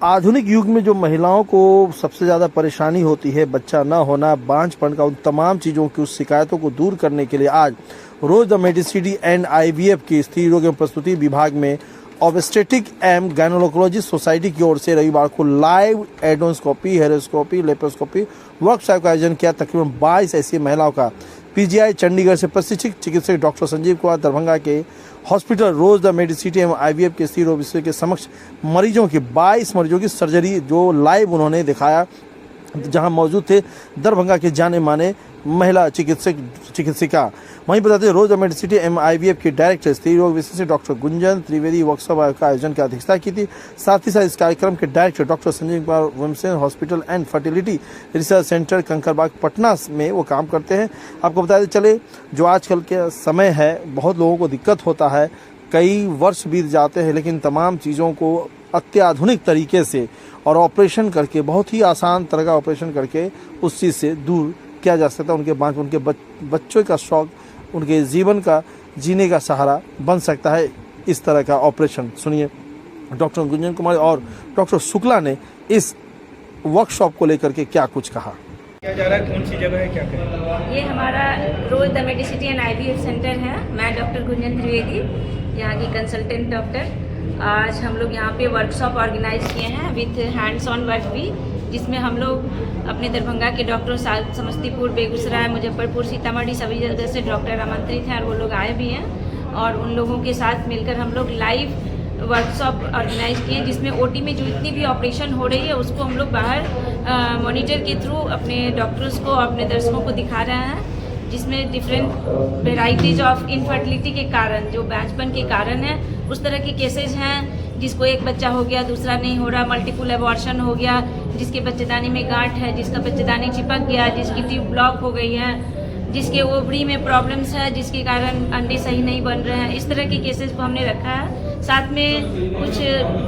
आधुनिक युग में जो महिलाओं को सबसे ज़्यादा परेशानी होती है, बच्चा न होना, बांझपन का, उन तमाम चीज़ों की उस शिकायतों को दूर करने के लिए आज रोज द मेडिसिटी एंड IVF की स्त्री रोग एवं प्रसूति विभाग में ऑब्स्टेटिक एंड गायनोकोलॉजी सोसाइटी की ओर से रविवार को लाइव एडोस्कोपी, हेरोस्कोपी, लेप्रोस्कोपी वर्कशॉप का आयोजन किया। तकरीबन 22 ऐसी महिलाओं का PGI चंडीगढ़ से प्रशिक्षित चिकित्सक डॉक्टर संजीव कुमार दरभंगा के हॉस्पिटल रोज द मेडिसिटी एवं IVF के स्त्री रोग विशेषज्ञ के समक्ष मरीजों की 22 मरीजों की सर्जरी जो लाइव उन्होंने दिखाया, जहां मौजूद थे दरभंगा के जाने माने महिला चिकित्सिका। वहीं बताते हैं रोज द मेडिसिटी एवं IVF के डायरेक्टर स्त्री रोग विशेषज्ञ डॉक्टर गुंजन त्रिवेदी वर्कशॉप का आयोजन की अध्यक्षता की थी। साथ ही साथ इस कार्यक्रम के director doctor Sanjeev Kumar women's hospital and fertility research centre Kankarbagh Patna में वो काम करते हैं। आपको बताते चले, जो आजकल के समय है, बहुत लोगों को दिक्कत होता है, कई वर्ष बीत जाते हैं, लेकिन तमाम चीज़ों को अत्याधुनिक तरीके से और ऑपरेशन करके, बहुत ही आसान तरह का ऑपरेशन करके उस चीज़ से दूर किया जा सकता है। उनके बच्चों का शौक, उनके जीवन का जीने का सहारा बन सकता है इस तरह का ऑपरेशन। सुनिए डॉक्टर गुंजन कुमार और डॉक्टर शुक्ला ने इस वर्कशॉप को लेकर के क्या कुछ कहा। क्या जा रहा है, कौन सी जगह है, क्या करें? ये हमारा Rose the Medicity and IVF centre है। मैं डॉक्टर गुंजन त्रिवेदी, यहाँ की कंसल्टेंट डॉक्टर। आज हम लोग यहाँ पे वर्कशॉप ऑर्गेनाइज किए हैं विथ हैंड्स ऑन वर्क भी, जिसमें हम लोग अपने दरभंगा के डॉक्टर, समस्तीपुर, बेगूसराय, मुजफ्फरपुर, सीतामढ़ी सभी जगह से डॉक्टर आमंत्रित हैं और वो लोग आए भी हैं। और उन लोगों के साथ मिलकर हम लोग लाइव वर्कशॉप ऑर्गेनाइज किए, जिसमें OT में जो इतनी भी ऑपरेशन हो रही है उसको हम लोग बाहर मॉनिटर के थ्रू अपने डॉक्टर्स को, अपने दर्शकों को दिखा रहे हैं, जिसमें डिफरेंट वेराइटीज ऑफ इनफर्टिलिटी के कारण, जो बांझपन के कारण है, उस तरह के केसेज हैं। जिसको एक बच्चा हो गया, दूसरा नहीं हो रहा, मल्टीपल एबॉर्शन हो गया, जिसके बच्चेदानी में गांठ है, जिसका बच्चेदानी चिपक गया, जिसकी ट्यूब ब्लॉक हो गई है, जिसके ओवरी में प्रॉब्लम्स है, जिसके कारण अंडे सही नहीं बन रहे हैं, इस तरह के केसेस को हमने रखा है। साथ में कुछ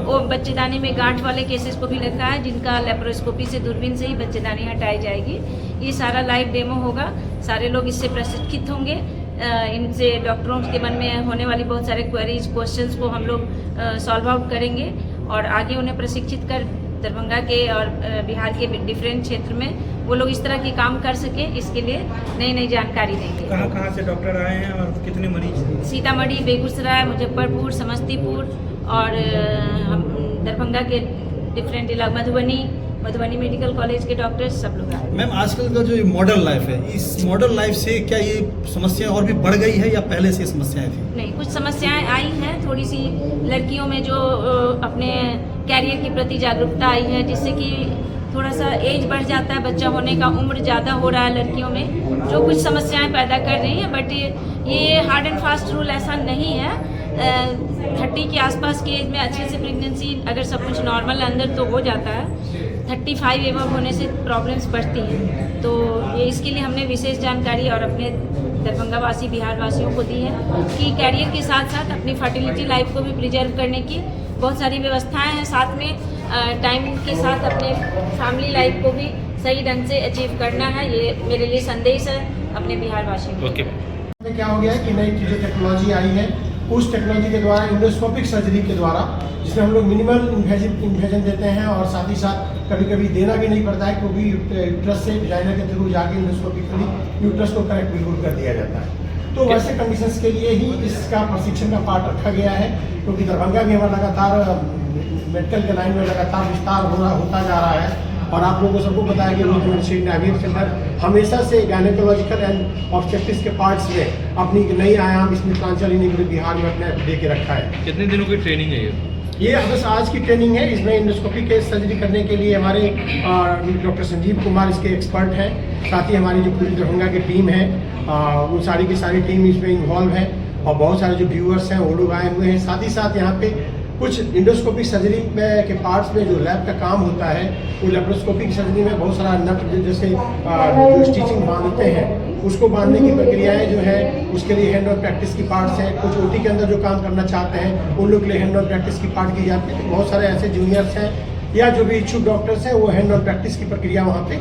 वो बच्चेदानी में गांठ वाले केसेस को भी रखा है, जिनका लेप्रोस्कोपी से, दूरबीन से ही बच्चेदानी हटाई जाएगी। ये सारा लाइव डेमो होगा, सारे लोग इससे प्रशिक्षित होंगे। इनसे डॉक्टरों के मन में होने वाली बहुत सारे क्वेरीज, क्वेश्चंस को हम लोग सॉल्व आउट करेंगे और आगे उन्हें प्रशिक्षित कर दरभंगा के और बिहार के डिफरेंट क्षेत्र में वो लोग इस तरह की काम कर सके, इसके लिए नई नई जानकारी देंगे। कहाँ से डॉक्टर आए हैं और कितने मरीज? सीतामढ़ी, बेगूसराय, मुजफ्फरपुर, समस्तीपुर और दरभंगा के डिफरेंट इलाके, मधुबनी मेडिकल कॉलेज के डॉक्टर्स सब लोग आए। मैम, आजकल का जो मॉडर्न लाइफ है, इस मॉडर्न लाइफ से क्या ये समस्याएं और भी बढ़ गई है या पहले से समस्याएं थी? नहीं, कुछ समस्याएं आई हैं, थोड़ी सी लड़कियों में जो अपने कैरियर के प्रति जागरूकता आई है, जिससे कि थोड़ा सा एज बढ़ जाता है, बच्चा होने का उम्र ज़्यादा हो रहा है लड़कियों में, जो कुछ समस्याएं पैदा कर रही हैं। बट ये हार्ड एंड फास्ट रूल ऐसा नहीं है। 30 के आसपास की एज में अच्छे से प्रेगनेंसी, अगर सब कुछ नॉर्मल अंदर तो हो जाता है। 35 एबव होने से प्रॉब्लम्स बढ़ती हैं। तो ये इसके लिए हमने विशेष जानकारी और अपने दरभंगा वासी, बिहार वासियों को दी है कि कैरियर के साथ साथ अपनी फर्टिलिटी लाइफ को भी प्रिजर्व करने की बहुत सारी व्यवस्थाएं हैं। साथ में टाइम के साथ अपने फैमिली लाइफ को भी सही ढंग से अचीव करना है। ये मेरे लिए संदेश है अपने बिहार वासियों को। क्या हो गया है कि नई जो टेक्नोलॉजी आई है, उस टेक्नोलॉजी के द्वारा एंडोस्कोपिक सर्जरी के द्वारा, जिसमें हम लोग मिनिमल इन्वेजन देते हैं और साथ ही साथ कभी कभी देना भी नहीं पड़ता है, क्योंकि यूट्रस से वजाइना के थ्रू जाके एंडोस्कोपिकली यूट्रस को करेक्ट बिल्कुल कर दिया जाता है। तो वैसे कंडीशंस के लिए ही इसका प्रशिक्षण का पार्ट रखा गया है, क्योंकि दरभंगा में हमारा लगातार मेडिकल के लाइन में लगातार विस्तार होता जा रहा है। और आप लोगों को सबको पता है कि रोज मेडिसिटी IVF सेंटर हमेशा से गायनेकोलॉजिकल एंड ऑब्स्टेट्रिक्स के पार्ट्स में अपनी नई आयाम इसमें मिथिलांचल पूरे बिहार में अपने दे के रखा है। कितने दिनों की ट्रेनिंग है ये बस आज की ट्रेनिंग है। इसमें एंडोस्कोपी के सर्जरी करने के लिए हमारे डॉक्टर संजीव कुमार इसके एक्सपर्ट हैं। साथ ही हमारी जो पूरी दरभंगा की टीम है, वो सारी की सारी टीम इसमें इन्वॉल्व है और बहुत सारे जो व्यूअर्स हैं वो लोग आए हुए हैं। साथ ही साथ यहाँ पे कुछ इंडोस्कोपिक सर्जरी में के पार्ट्स में जो लैब का काम होता है, वो लेप्रोस्कोपिक सर्जरी में बहुत सारा नट जैसे जो स्टिचिंग बांधते हैं, उसको बांधने की प्रक्रियाएं जो है, उसके लिए हैंड ऑन प्रैक्टिस की पार्ट्स हैं। कुछ OT के अंदर जो काम करना चाहते हैं उन लोग के लिए हैंड ऑन प्रैक्टिस की पार्ट की जाती है। तो बहुत सारे ऐसे जूनियर्स हैं या जो भी इच्छुक डॉक्टर्स हैं, वो हैंड ऑन प्रैक्टिस की प्रक्रिया वहाँ पे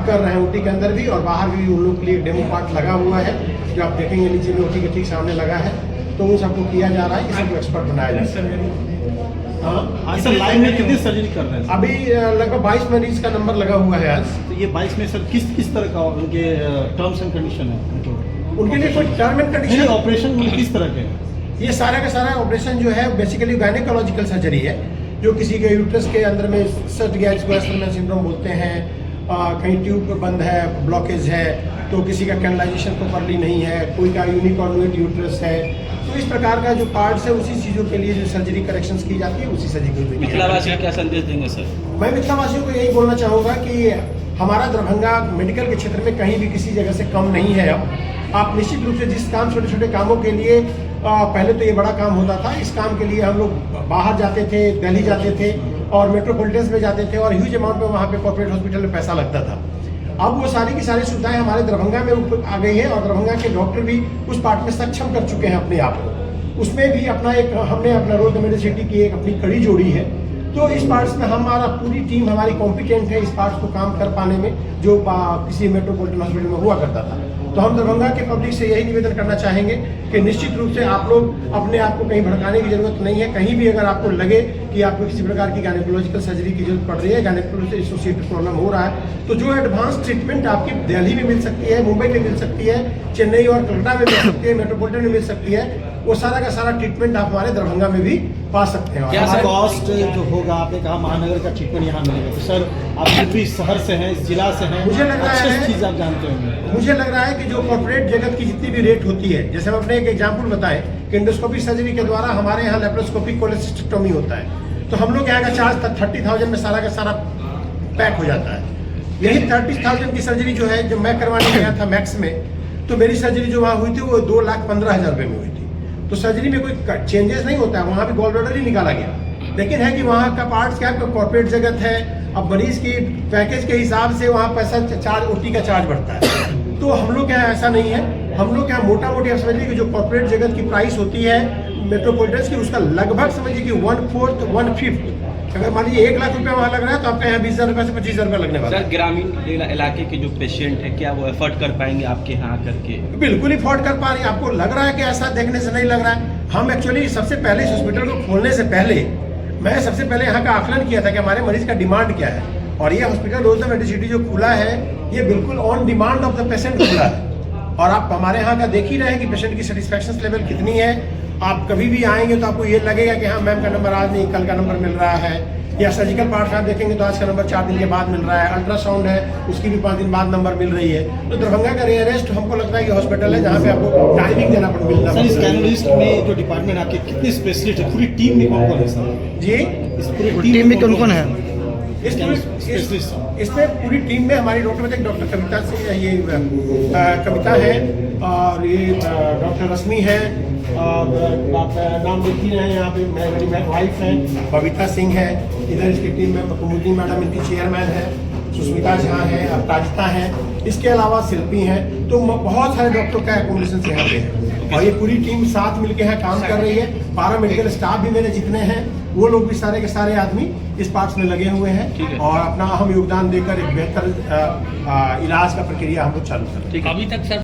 कर रहे हैं, OT के अंदर भी और बाहर भी उन लोग के लिए डेमो पार्ट लगा हुआ है, जो आप देखेंगे नीचे में OT के ठीक सामने लगा है। तो उन सबको किया जा रहा है, इसी को एक्सपर्ट बनाया जा रहा है। हाँ आज सर लाइव में कितनी सर्जरी कर रहे हैं सर? अभी लगभग 22 मरीज का नंबर लगा हुआ है आज। तो ये 22 में सर किस तरह का उनके टर्म्स एंड कंडीशन है? उनके लिए कोई टर्म एंड कंडीशन ऑपरेशन किस तरह के हैं? ये सारा का सारा ऑपरेशन जो है बेसिकली गायनेकोलॉजिकल सर्जरी है, जो किसी के यूट्रस के अंदर में सट गया, जिसको एस्टरमैन सिंड्रोम बोलते हैं, कहीं ट्यूब बंद है, ब्लॉकेज है, तो किसी का कैनलाइजेशन प्रॉपर्ली नहीं है, कोई का यूनिकॉर्नुएट यूट्रस है, तो इस प्रकार का जो पार्ट्स है उसी चीज़ों के लिए जो सर्जरी करेक्शंस की जाती है उसी सर्जरी को मिथिलावासी क्या संदेश देंगे सर? मैं मिथिलावासियों को यही बोलना चाहूँगा कि हमारा दरभंगा मेडिकल के क्षेत्र में कहीं भी किसी जगह से कम नहीं है। अब आप निश्चित रूप से जिस काम छोटे छोटे कामों के लिए पहले तो ये बड़ा काम होता था, इस काम के लिए हम लोग बाहर जाते थे, दिल्ली जाते थे और मेट्रोपॉलिटन्स में जाते थे और ह्यूज अमाउंट में वहाँ पे कॉर्पोरेट हॉस्पिटल में पैसा लगता था। अब वो सारी की सारी सुविधाएं हमारे दरभंगा में आ गई है और दरभंगा के डॉक्टर भी उस पार्ट में सक्षम कर चुके हैं अपने आप को। उसमें भी हमने अपना रोज द मेडिसिटी की एक अपनी कड़ी जोड़ी है। तो इस पार्ट्स में हमारा पूरी टीम हमारी कॉम्पिटेंट है इस पार्ट्स को काम कर पाने में, जो किसी मेट्रोपॉलिटन हॉस्पिटल में हुआ करता था। तो हम दरभंगा के पब्लिक से यही निवेदन करना चाहेंगे कि निश्चित रूप से आप लोग अपने आप को कहीं भड़काने की जरूरत नहीं है। कहीं भी अगर आपको लगे कि आपको किसी प्रकार की गायनेकोलॉजिकल सर्जरी की जरूरत पड़ रही है, गायनेकोलॉजी एसोसिएटेड प्रॉब्लम हो रहा है, तो जो एडवांस ट्रीटमेंट आपकी दिल्ली में मिल सकती है, मुंबई में मिल सकती है, चेन्नई और कलकत्ता में मिल सकती है, मेट्रोपॉलिटन में मिल सकती है, वो सारा का सारा ट्रीटमेंट आप हमारे दरभंगा में भी पा सकते हैं। क्या कॉस्ट जो होगा, आपने कहा महानगर का ट्रीटमेंट यहाँ मिलेगा, तो सर आप जिस भी शहर से हैं, इस जिला से हैं, मुझे लग रहा है चीज़ आप जानते होंगे। मुझे लग रहा है कि जो कॉर्पोरेट जगत की जितनी भी रेट होती है, जैसे हम अपने एक एग्जाम्पल बताएं कि एंडोस्कोपी सर्जरी के द्वारा हमारे यहाँ लेप्रोस्कोपिक कोलेसिस्टेक्टोमी होता है, तो हम लोग यहाँ का चार्ज 30,000 में सारा का सारा पैक हो जाता है। यही 30,000 की सर्जरी जो है, जब मैं करवाने गया था मैक्स में, तो मेरी सर्जरी जो वहाँ हुई थी वो 2,15,000 रुपये में हुई थी। तो सर्जरी में कोई चेंजेस नहीं होता है, वहाँ भी गॉल ब्लैडर ही निकाला गया, लेकिन है कि वहाँ का पार्ट्स क्या कॉर्पोरेट जगत है। अब मरीज की पैकेज के हिसाब से वहाँ पैसा चार्ज, ओटी का चार्ज बढ़ता है। तो हम लोग यहाँ ऐसा नहीं है, हम लोग यहाँ मोटा मोटी आप समझिए कि जो कॉर्पोरेट जगत की प्राइस होती है मेट्रोपॉलिटन्स की, उसका लगभग समझिए कि 1/4 1/5। अगर मान लीजिए 1 लाख रुपया वहाँ लग रहा है तो आपके यहाँ 20,000 रुपये से 25,000 रुपये लगने वाला है। सर ग्रामीण इलाके के जो पेशेंट है, क्या वो एफर्ट कर पाएंगे आपके यहाँ करके? बिल्कुल ही अफोर्ड कर पा रही है। आपको लग रहा है कि ऐसा देखने से नहीं लग रहा है। हम एक्चुअली सबसे पहले इस हॉस्पिटल को खोलने से पहले मैं सबसे पहले यहाँ का आकलन किया था कि हमारे मरीज का डिमांड क्या है, और ये हॉस्पिटल रोज द मेडिसिटी जो खुला है ये बिल्कुल on demand of the patient खुला है। और आप हमारे यहाँ का देख ही रहे हैं कि पेशेंट की सेटिस्फैक्शन लेवल कितनी है। आप कभी भी आएंगे तो आपको ये लगेगा कि हाँ मैम का नंबर आज नहीं कल का नंबर मिल रहा है, या सर्जिकल पार्ट आप देखेंगे तो आज का नंबर 4 दिन के बाद मिल रहा है, अल्ट्रासाउंड है उसकी भी 5 दिन बाद नंबर मिल रही है। तो दरभंगा का रेयरेस्ट हमको लगता है कि हॉस्पिटल है जहाँ पे आपको टाइमिंग देना पड़ मिलना। सर इस कैनोलिस्ट में जो डिपार्टमेंट आपके कितने स्पेशलिस्ट है, पूरी टीम में कौन कौन है सर? जी इस पूरी टीम में कौन कौन है? इसमें पूरी टीम में हमारी डॉक्टर कविता सिंह, ये कविता है, और ये डॉक्टर रश्मि है, और आप नाम देख ही रहे हैं यहाँ पे, मेरी वाइफ है बबीता सिंह है, इधर इसकी टीम में कुमुदनी मैडम इनकी चेयरमैन है, सुष्मिता झा है, अपराजिता है, इसके अलावा शिल्पी हैं। तो बहुत सारे डॉक्टर का एकोमोडेशन यहाँ पे है और ये पूरी टीम साथ मिलके यहाँ काम कर रही है। पैरा मेडिकल स्टाफ भी मेरे जितने हैं वो लोग भी सारे के सारे आदमी इस पार्ट्स में लगे हुए हैं और अपना अहम योगदान देकर एक बेहतर इलाज का प्रक्रिया हम लोग चालू कर रहे हैं। अभी तक सर